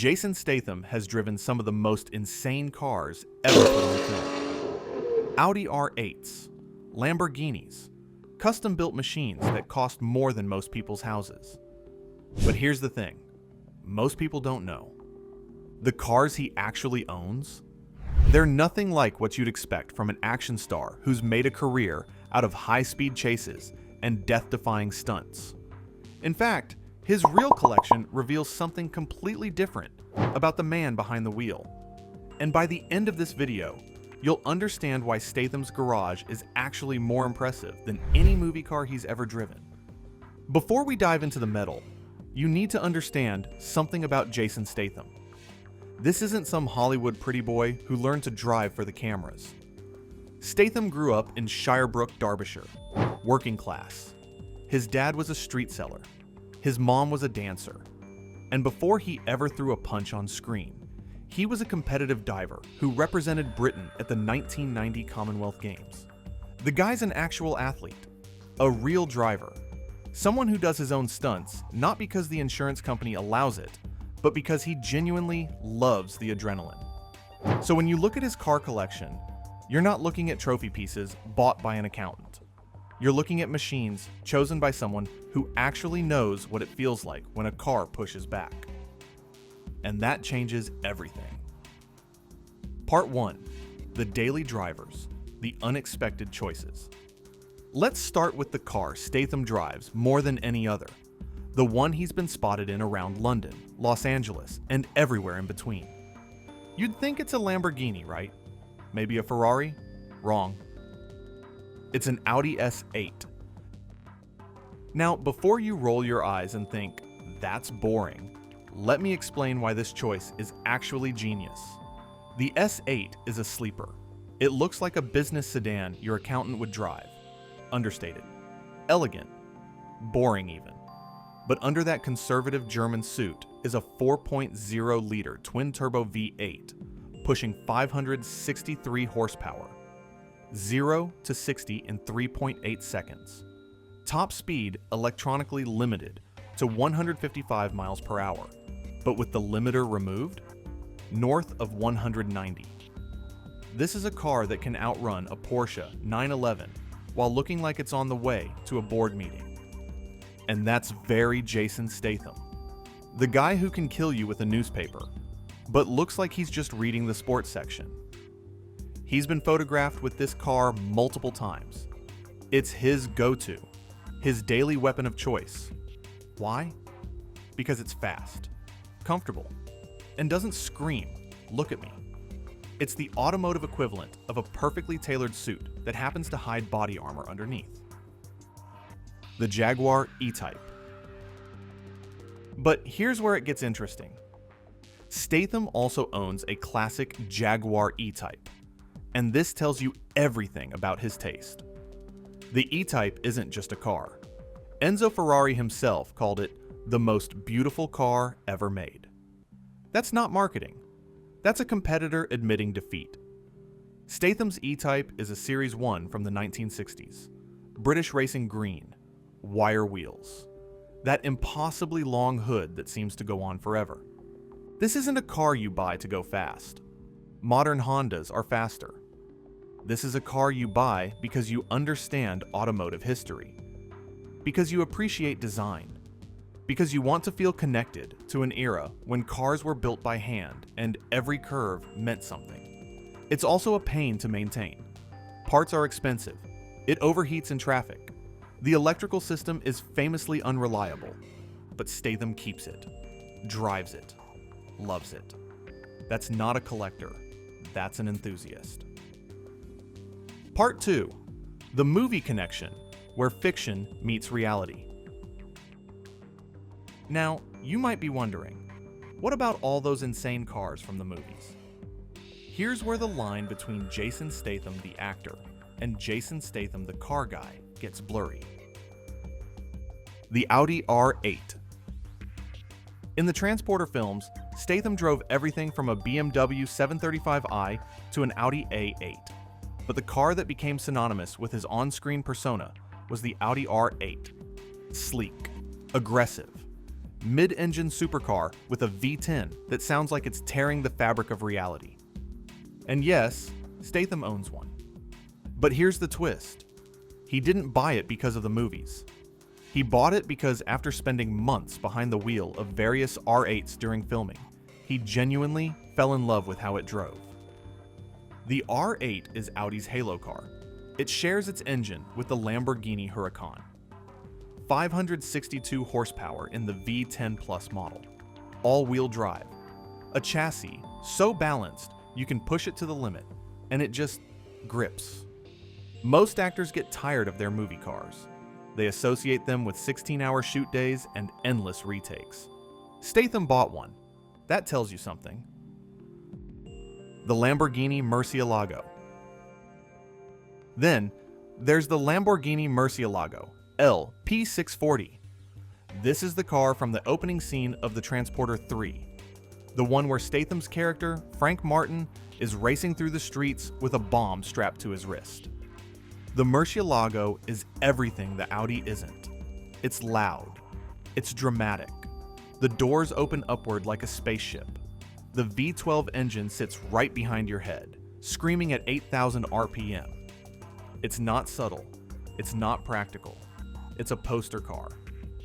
Jason Statham has driven some of the most insane cars ever put on film. Audi R8s, Lamborghinis, custom-built machines that cost more than most people's houses. But here's the thing, most people don't know. The cars he actually owns? They're nothing like what you'd expect from an action star who's made a career out of high-speed chases and death-defying stunts. In fact, his real collection reveals something completely different about the man behind the wheel. And by the end of this video, you'll understand why Statham's garage is actually more impressive than any movie car he's ever driven. Before we dive into the metal, you need to understand something about Jason Statham. This isn't some Hollywood pretty boy who learned to drive for the cameras. Statham grew up in Shirebrook, Derbyshire, working class. His dad was a street seller. His mom was a dancer. And before he ever threw a punch on screen, he was a competitive diver who represented Britain at the 1990 Commonwealth Games. The guy's an actual athlete, a real driver, someone who does his own stunts not because the insurance company allows it, but because he genuinely loves the adrenaline. So when you look at his car collection, you're not looking at trophy pieces bought by an accountant. You're looking at machines chosen by someone who actually knows what it feels like when a car pushes back. And that changes everything. Part 1. The daily drivers, the unexpected choices. Let's start with the car Statham drives more than any other. The one he's been spotted in around London, Los Angeles, and everywhere in between. You'd think it's a Lamborghini, right? Maybe a Ferrari? Wrong. It's an Audi S8. Now, before you roll your eyes and think, that's boring, let me explain why this choice is actually genius. The S8 is a sleeper. It looks like a business sedan your accountant would drive. Understated. Elegant. Boring even. But under that conservative German suit is a 4.0-liter twin-turbo V8, pushing 563 horsepower. 0 to 60 in 3.8 seconds. Top speed electronically limited to 155 miles per hour, but with the limiter removed, north of 190. This is a car that can outrun a Porsche 911 while looking like it's on the way to a board meeting. And that's very Jason Statham. The guy who can kill you with a newspaper, but looks like he's just reading the sports section. He's been photographed with this car multiple times. It's his go-to, his daily weapon of choice. Why? Because it's fast, comfortable, and doesn't scream, "Look at me." It's the automotive equivalent of a perfectly tailored suit that happens to hide body armor underneath. The Jaguar E-Type. But here's where it gets interesting. Statham also owns a classic Jaguar E-Type. And this tells you everything about his taste. The E-Type isn't just a car. Enzo Ferrari himself called it the most beautiful car ever made. That's not marketing. That's a competitor admitting defeat. Statham's E-Type is a Series 1 from the 1960s. British racing green, wire wheels. That impossibly long hood that seems to go on forever. This isn't a car you buy to go fast. Modern Hondas are faster. This is a car you buy because you understand automotive history, because you appreciate design, because you want to feel connected to an era when cars were built by hand and every curve meant something. It's also a pain to maintain. Parts are expensive. It overheats in traffic. The electrical system is famously unreliable, but Statham keeps it, drives it, loves it. That's not a collector. That's an enthusiast. Part 2. The movie connection, where fiction meets reality. Now, you might be wondering, what about all those insane cars from the movies? Here's where the line between Jason Statham the actor and Jason Statham the car guy gets blurry. The Audi R8. In the Transporter films, Statham drove everything from a BMW 735i to an Audi A8. But the car that became synonymous with his on-screen persona was the Audi R8. Sleek, aggressive, mid-engine supercar with a V10 that sounds like it's tearing the fabric of reality. And yes, Statham owns one. But here's the twist. He didn't buy it because of the movies. He bought it because after spending months behind the wheel of various R8s during filming, he genuinely fell in love with how it drove. The R8 is Audi's halo car. It shares its engine with the Lamborghini Huracan. 562 horsepower in the V10 Plus model. All-wheel drive. A chassis so balanced you can push it to the limit, and it just grips. Most actors get tired of their movie cars. They associate them with 16-hour shoot days and endless retakes. Statham bought one. That tells you something. The Lamborghini Murcielago. Then, there's the Lamborghini Murcielago LP640. This is the car from the opening scene of The Transporter 3. The one where Statham's character, Frank Martin, is racing through the streets with a bomb strapped to his wrist. The Murcielago is everything the Audi isn't. It's loud. It's dramatic. The doors open upward like a spaceship. The V12 engine sits right behind your head, screaming at 8,000 RPM. It's not subtle. It's not practical. It's a poster car.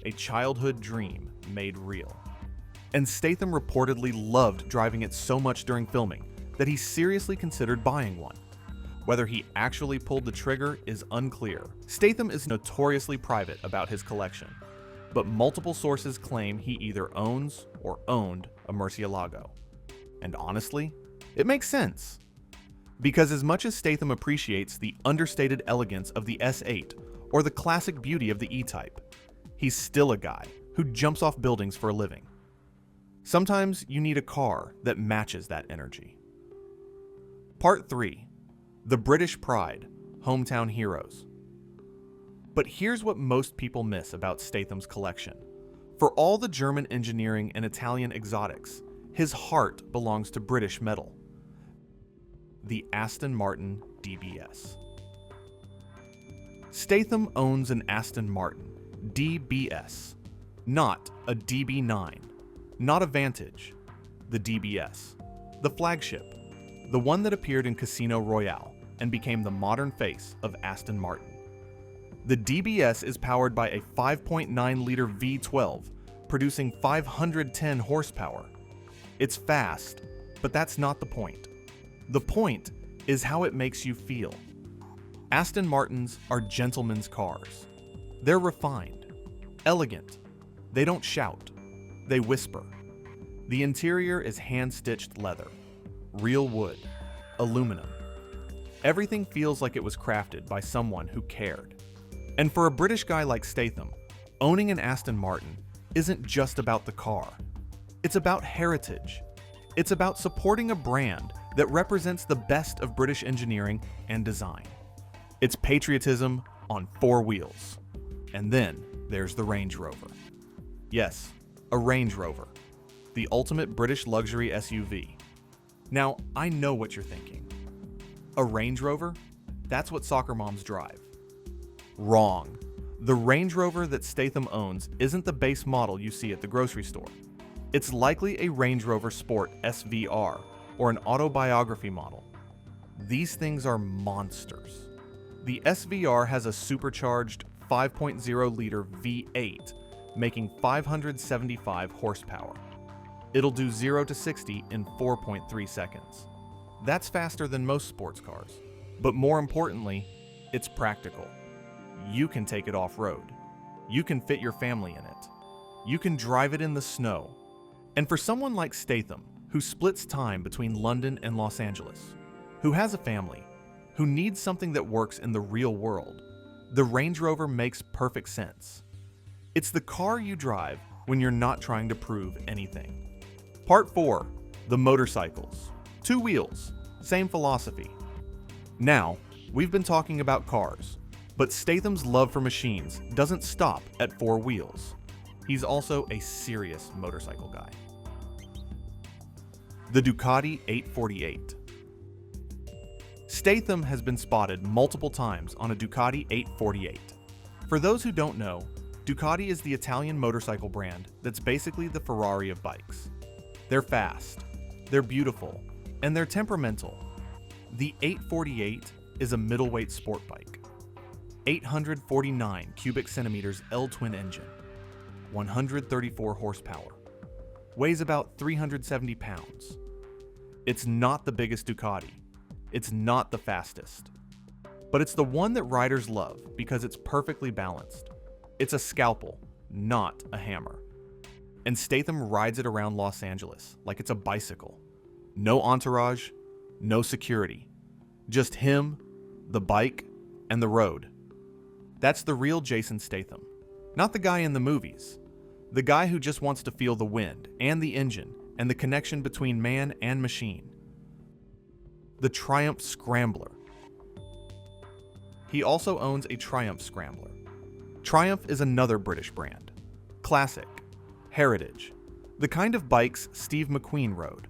A childhood dream made real. And Statham reportedly loved driving it so much during filming that he seriously considered buying one. Whether he actually pulled the trigger is unclear. Statham is notoriously private about his collection, but multiple sources claim he either owns or owned a Murcielago. And honestly, it makes sense. Because as much as Statham appreciates the understated elegance of the S8 or the classic beauty of the E-Type, he's still a guy who jumps off buildings for a living. Sometimes you need a car that matches that energy. Part 3. The British Pride, Hometown Heroes. But here's what most people miss about Statham's collection. For all the German engineering and Italian exotics, his heart belongs to British metal. The Aston Martin DBS. Statham owns an Aston Martin DBS, not a DB9, not a Vantage, the DBS, the flagship, the one that appeared in Casino Royale and became the modern face of Aston Martin. The DBS is powered by a 5.9-liter V12, producing 510 horsepower. It's fast, but that's not the point. The point is how it makes you feel. Aston Martins are gentlemen's cars. They're refined, elegant. They don't shout, they whisper. The interior is hand-stitched leather, real wood, aluminum. Everything feels like it was crafted by someone who cared. And for a British guy like Statham, owning an Aston Martin isn't just about the car. It's about heritage. It's about supporting a brand that represents the best of British engineering and design. It's patriotism on 4 wheels. And then there's the Range Rover. Yes, a Range Rover, the ultimate British luxury SUV. Now, I know what you're thinking. A Range Rover? That's what soccer moms drive. Wrong. The Range Rover that Statham owns isn't the base model you see at the grocery store. It's likely a Range Rover Sport SVR or an autobiography model. These things are monsters. The SVR has a supercharged 5.0-liter V8, making 575 horsepower. It'll do 0 to 60 in 4.3 seconds. That's faster than most sports cars. But more importantly, it's practical. You can take it off-road. You can fit your family in it. You can drive it in the snow. And for someone like Statham, who splits time between London and Los Angeles, who has a family, who needs something that works in the real world, the Range Rover makes perfect sense. It's the car you drive when you're not trying to prove anything. Part 4. The motorcycles. 2 wheels. Same philosophy. Now, we've been talking about cars, but Statham's love for machines doesn't stop at 4 wheels. He's also a serious motorcycle guy. The Ducati 848. Statham has been spotted multiple times on a Ducati 848. For those who don't know, Ducati is the Italian motorcycle brand that's basically the Ferrari of bikes. They're fast, they're beautiful, and they're temperamental. The 848 is a middleweight sport bike. 849 cubic centimeters L-twin engine, 134 horsepower, weighs about 370 pounds. It's not the biggest Ducati, it's not the fastest, but it's the one that riders love because it's perfectly balanced. It's a scalpel, not a hammer. And Statham rides it around Los Angeles like it's a bicycle. No entourage, no security. Just him, the bike, and the road. That's the real Jason Statham. Not the guy in the movies. The guy who just wants to feel the wind and the engine and the connection between man and machine. The Triumph Scrambler. He also owns a Triumph Scrambler. Triumph is another British brand. Classic, heritage, the kind of bikes Steve McQueen rode.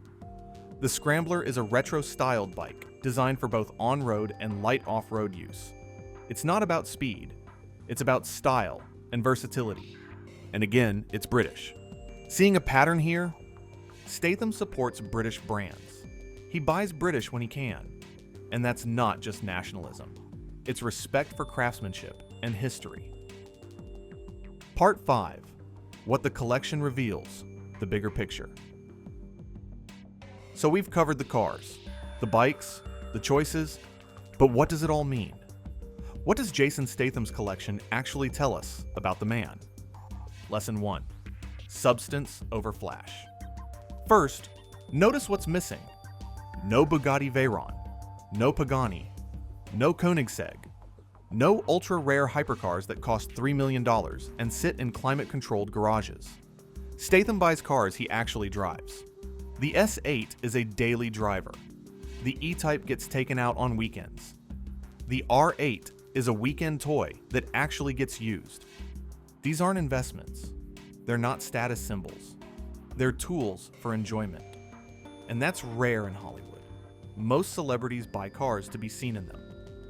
The Scrambler is a retro-styled bike designed for both on-road and light off-road use. It's not about speed, it's about style and versatility. And again, it's British. Seeing a pattern here? Statham supports British brands. He buys British when he can. And that's not just nationalism. It's respect for craftsmanship and history. Part 5. What the collection reveals, the bigger picture. So we've covered the cars, the bikes, the choices, but what does it all mean? What does Jason Statham's collection actually tell us about the man? Lesson 1. Substance over flash. First, notice what's missing. No Bugatti Veyron, no Pagani, no Koenigsegg, no ultra-rare hypercars that cost $3 million and sit in climate-controlled garages. Statham buys cars he actually drives. The S8 is a daily driver. The E-Type gets taken out on weekends. The R8 is a weekend toy that actually gets used. These aren't investments. They're not status symbols. They're tools for enjoyment. And that's rare in Hollywood. Most celebrities buy cars to be seen in them.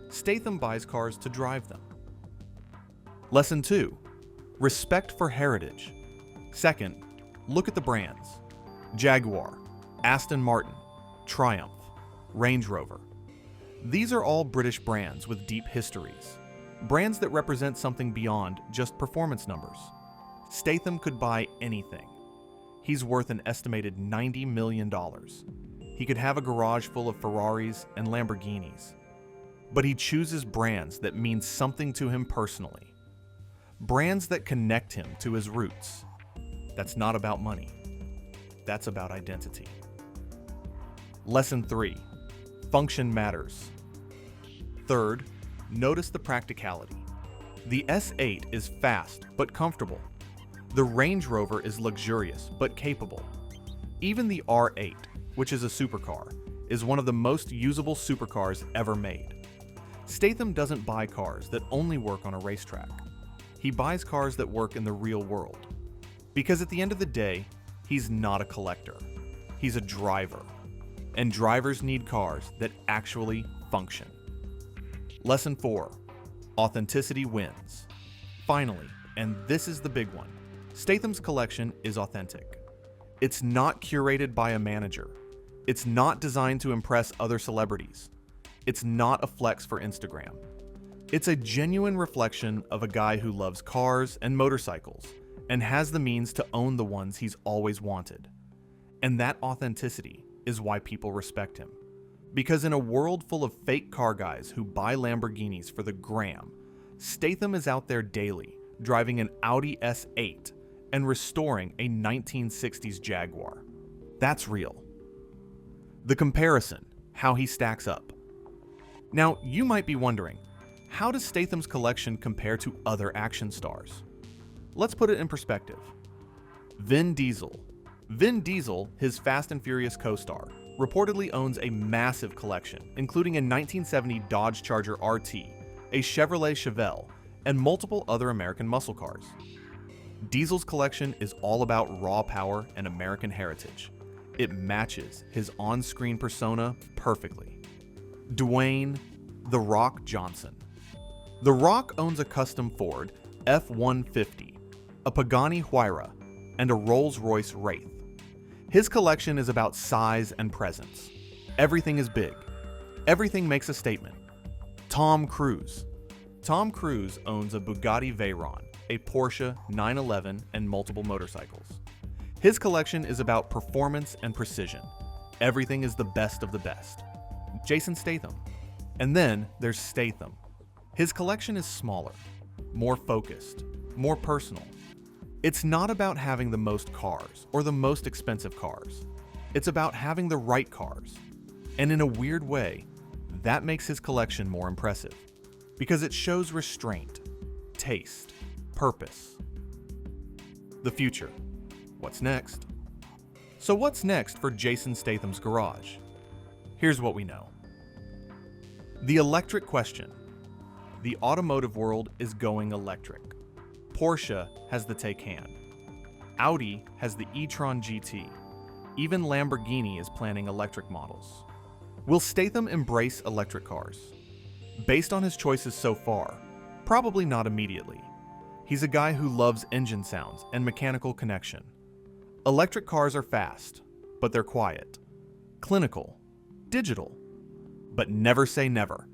Statham buys cars to drive them. Lesson 2. Respect for heritage. Second, look at the brands. Jaguar, Aston Martin, Triumph, Range Rover. These are all British brands with deep histories. Brands that represent something beyond just performance numbers. Statham could buy anything. He's worth an estimated $90 million. He could have a garage full of Ferraris and Lamborghinis. But he chooses brands that mean something to him personally. Brands that connect him to his roots. That's not about money. That's about identity. Lesson 3. Function matters. Third, notice the practicality. The S8 is fast but comfortable. The Range Rover is luxurious but capable. Even the R8, which is a supercar, is one of the most usable supercars ever made. Statham doesn't buy cars that only work on a racetrack. He buys cars that work in the real world. Because at the end of the day, he's not a collector. He's a driver. And drivers need cars that actually function. Lesson 4. Authenticity wins. Finally, and this is the big one, Statham's collection is authentic. It's not curated by a manager. It's not designed to impress other celebrities. It's not a flex for Instagram. It's a genuine reflection of a guy who loves cars and motorcycles and has the means to own the ones he's always wanted. And that authenticity is why people respect him. Because in a world full of fake car guys who buy Lamborghinis for the gram, Statham is out there daily, driving an Audi S8 and restoring a 1960s Jaguar. That's real. The comparison, how he stacks up. Now, you might be wondering, how does Statham's collection compare to other action stars? Let's put it in perspective. Vin Diesel. Vin Diesel, his Fast and Furious co-star, reportedly owns a massive collection, including a 1970 Dodge Charger RT, a Chevrolet Chevelle, and multiple other American muscle cars. Diesel's collection is all about raw power and American heritage. It matches his on-screen persona perfectly. Dwayne "The Rock" Johnson. The Rock owns a custom Ford F-150 a Pagani Huayra, and a Rolls-Royce Wraith. His collection is about size and presence. Everything is big. Everything makes a statement. Tom Cruise. Tom Cruise owns a Bugatti Veyron, a Porsche 911, and multiple motorcycles. His collection is about performance and precision. Everything is the best of the best. Jason Statham. And then there's Statham. His collection is smaller, more focused, more personal. It's not about having the most cars or the most expensive cars. It's about having the right cars. And in a weird way, that makes his collection more impressive because it shows restraint, taste, purpose. The future. What's next? So what's next for Jason Statham's garage? Here's what we know. The electric question. The automotive world is going electric. Porsche has the Taycan. Audi has the e-tron GT. Even Lamborghini is planning electric models. Will Statham embrace electric cars? Based on his choices so far, probably not immediately. He's a guy who loves engine sounds and mechanical connection. Electric cars are fast, but they're quiet. Clinical, digital, but never say never.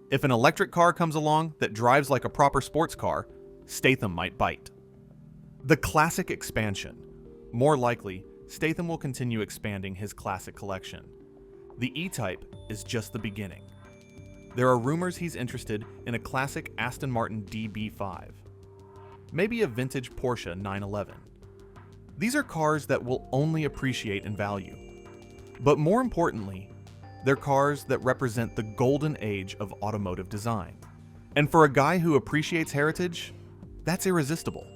If an electric car comes along that drives like a proper sports car, Statham might bite. The classic expansion. More likely, Statham will continue expanding his classic collection. The E-Type is just the beginning. There are rumors he's interested in a classic Aston Martin DB5. Maybe a vintage Porsche 911. These are cars that will only appreciate in value. But more importantly, they're cars that represent the golden age of automotive design. And for a guy who appreciates heritage, that's irresistible.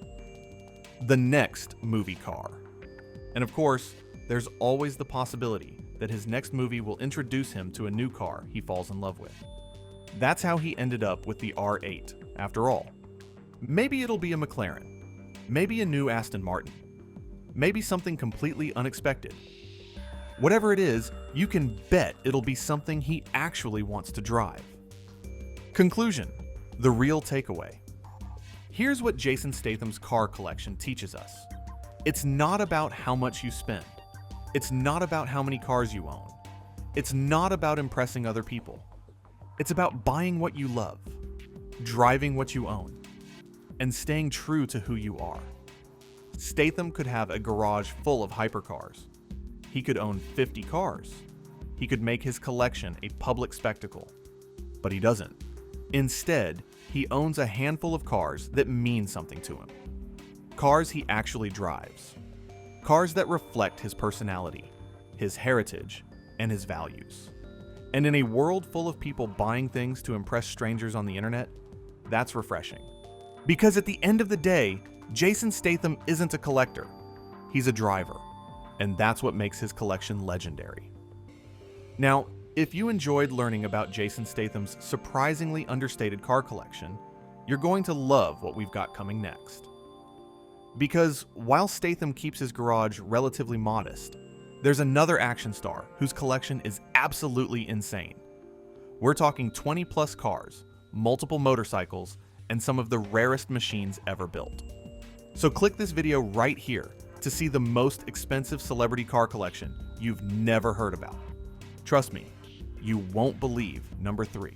The next movie car. And of course, there's always the possibility that his next movie will introduce him to a new car he falls in love with. That's how he ended up with the R8, after all. Maybe it'll be a McLaren. Maybe a new Aston Martin. Maybe something completely unexpected. Whatever it is, you can bet it'll be something he actually wants to drive. Conclusion. The real takeaway. Here's what Jason Statham's car collection teaches us. It's not about how much you spend. It's not about how many cars you own. It's not about impressing other people. It's about buying what you love, driving what you own, and staying true to who you are. Statham could have a garage full of hypercars. He could own 50 cars. He could make his collection a public spectacle. But he doesn't. Instead, he owns a handful of cars that mean something to him. Cars he actually drives. Cars that reflect his personality, his heritage, and his values. And in a world full of people buying things to impress strangers on the internet, that's refreshing. Because at the end of the day, Jason Statham isn't a collector. He's a driver. And that's what makes his collection legendary. Now, if you enjoyed learning about Jason Statham's surprisingly understated car collection, you're going to love what we've got coming next. Because while Statham keeps his garage relatively modest, there's another action star whose collection is absolutely insane. We're talking 20 plus cars, multiple motorcycles, and some of the rarest machines ever built. So click this video right here to see the most expensive celebrity car collection you've never heard about. Trust me, you won't believe number 3.